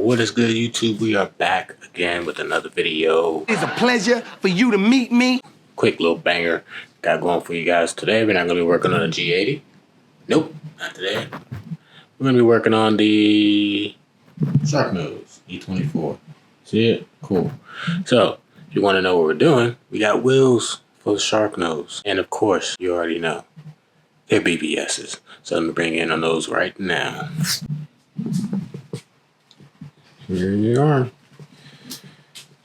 What is good, YouTube? We are back again with another video. It's a pleasure for you to meet me. Quick little banger got going for you guys today. We're not going to be working on a G80. Nope, not today. We're going to be working on the Shark Nose E24. See it? Cool. So, if you want to know what we're doing, we got wheels for the Shark Nose. And of course, you already know, they're BBS's. So let me bring in on those right now. Here you are.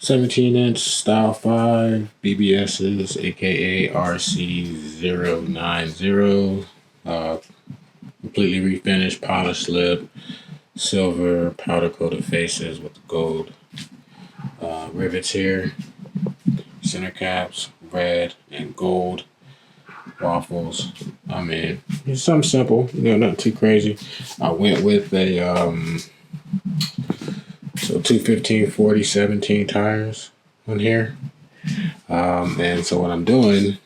17-inch Style 5 BBS's, aka RC090. Completely refinished, polished lip, silver powder coated faces with the gold rivets here. Center caps, red and gold. Waffles. I mean, it's something simple, nothing too crazy. I went with a 215/40/17 tires on here. And so what I'm doing,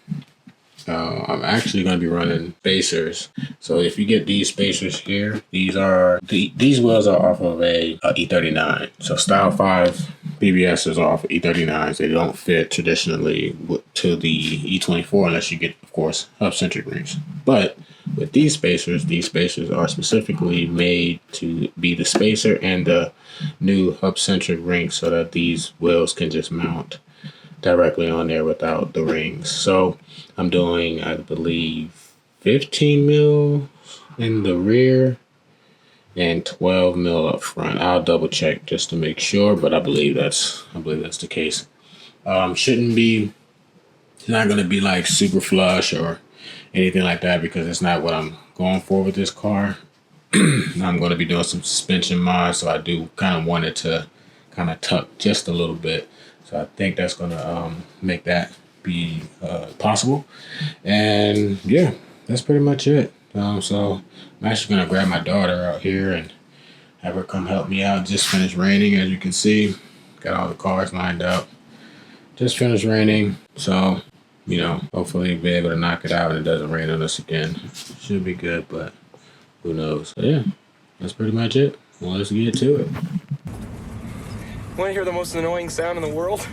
I'm actually going to be running spacers. So if you get these spacers here, these wheels are off of a E39. So Style 5 BBSs are off of E39s. They don't fit traditionally to the E24 unless you get, of course, hub-centric rings. But with these spacers are specifically made to be the spacer and the new hub-centric ring so that these wheels can just mount directly on there without the rings. So I'm doing, I believe, 15 mil in the rear and 12 mil up front. I'll double check just to make sure, but I believe that's the case. It's not going to be like super flush or anything like that because it's not what I'm going for with this car. I'm going to be doing some suspension mods, so I do kind of want it to kind of tuck just a little bit. So I think that's going to make that be possible. And yeah, that's pretty much it. So I'm actually going to grab my daughter out here and have her come help me out. Just finished raining, as you can see. Got all the cars lined up. Just finished raining. So, hopefully be able to knock it out and it doesn't rain on us again. Should be good, but who knows. So yeah, that's pretty much it. Well, let's get to it. Want to hear the most annoying sound in the world?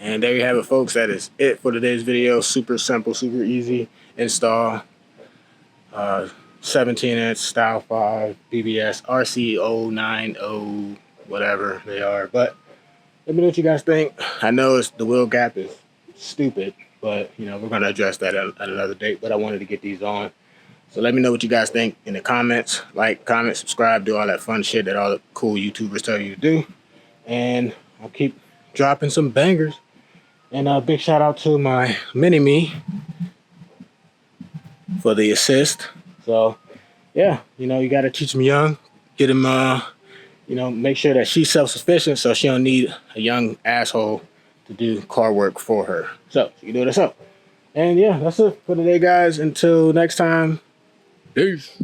And there you have it, folks. That is it for today's video. Super simple, super easy install. 17-inch Style 5 BBS RC090, whatever they are. But let me know what you guys think. I know the wheel gap is stupid, but you know, we're gonna address that at another date. But I wanted to get these on. So let me know what you guys think in the comments. Like, comment, subscribe, do all that fun shit that all the cool YouTubers tell you to do. And I'll keep dropping some bangers. And a big shout out to my mini-me for the assist. So yeah, you know, you gotta teach them young. Get them, you know, make sure that she's self-sufficient so she don't need a young asshole to do car work for her. So you can do it herself. And yeah, that's it for today, guys. Until next time. Peace.